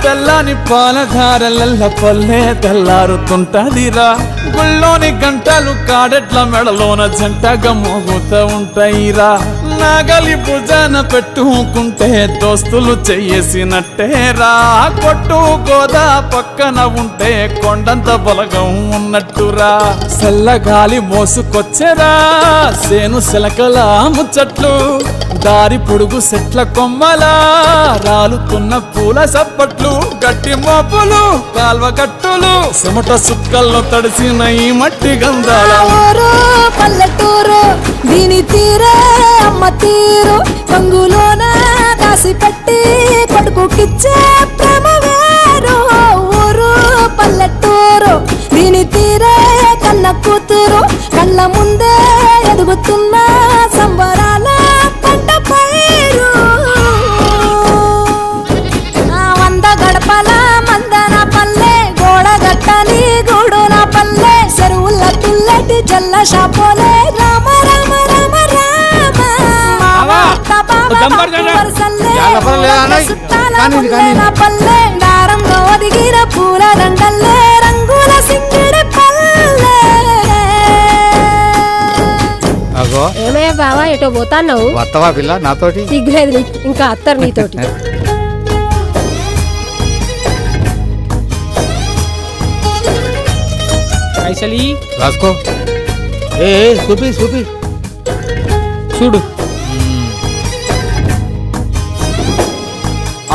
తెల్లని పాలధారలల్ల పల్లె తెల్లారుతుంటదిరా గుళ్ళోని గంటలు కాడెట్ల మెడలోన జంటగా మోగుతూ ఉంటాయిరా నాగలి భుజాన పెట్టుకుంటే దోస్తులు చెయ్యేసినట్టేరా కొట్టు గోదా పక్కన ఉంటే కొండంత బలగం ఉన్నట్టురా చల్లగాలి మోసుకొచ్చెరా సేను శిలకల ముచ్చట్లు దారి పొడుగు సెట్ల కొమ్మలా రాలుతున్న పూల సప్పట్లు గట్టి మోపులు కాల్వ కట్టులు చెమట సుక్కల్లో తడిసిన ఈ మట్టి గంధాల పల్లెటూరు దీని తీరే అమ్మ తీరు కంగులోన దాసి పెట్టి కొడుకుకిచ్చే ప్రేమ వేరు ఊరు పల్లెటూరు దీని తీరే కన్న కూతురు కళ్ళ ముందే ఎదుగుతున్న సంబరాల పంట పైరు వంద గడపల మందన పల్లె గోడగట్టని గూడున పల్లె చెరువుల పిల్లటి జల్ల షాపోలే రామ రామ రామ రామ పల్లె దారంలో ఒదిగిన పూల దండల్లే రంగుల సింగిడి పల్లె ఏమయ్య బావా ఎటో పోతాన్నావు వత్తవా పిల్ల నాతోటి సిగ్గులేదు ఇంకా అత్తరు నీతోటి రాసుకో ఏ చూపి చూపి చూడు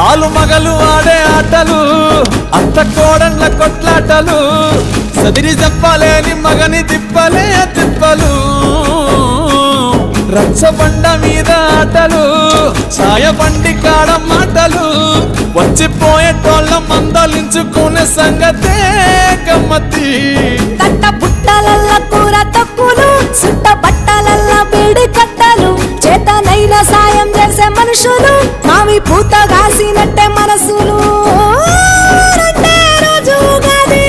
ఆలు మగలు ఆడే ఆటలు అత్త కోడళ్ళ కొట్లాటలు సదిరి చెప్పలేని మగని తిప్పలే తిప్పలు రచ్చబండ మీద ఆటలు ఛాయబండి కాడ మాటలు వచ్చిపోయేటోళ్ళ మందలించుకునే సంగతే గమ్మతి తట్ట బుట్టలల్ల కూర తక్కులు సుట్ట బట్టలల్ల బీడి కట్టలు చేతనైన సాయం చేసే మనుషులు మావి పూత కాసినట్టే మనసులు రెండే రోజు గది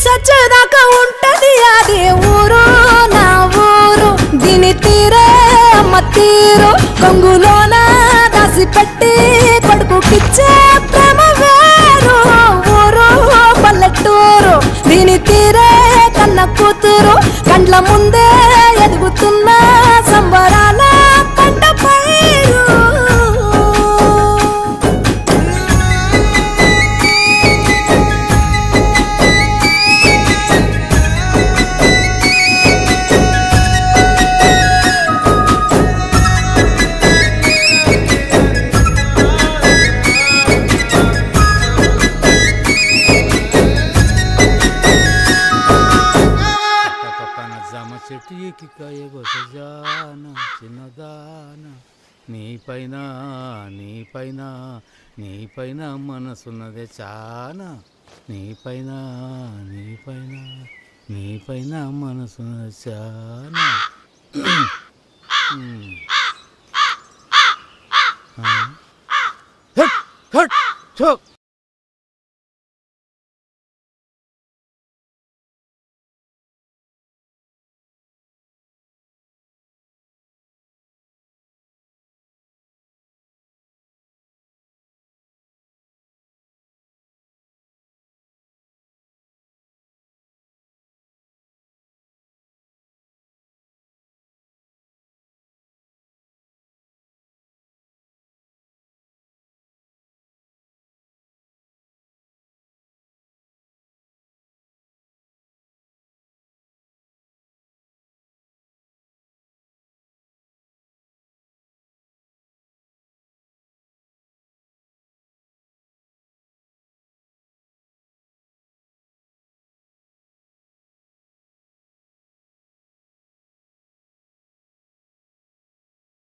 సచ్చదాకా ఉంటది అది ఊరు నా ఊరు దీని తీరే అమ్మ తీరు కొంగులోన దాసి పెట్టి కొడుకుకిచ్చే ప్రేమ వేరు ఊరు పల్లెటూరు దీని తీరే కన్న కూతురు కండ్ల ముందే ఎదుగుతున్న సంబరాల పంట పైరు చెట్టు ఎక్కి కాయగొసజాన చిన్నదాన నీపైన నీపైన నీపైన మనసున్నదే చానా నీపైన నీపైన నీపైన మనసున్నదే చానా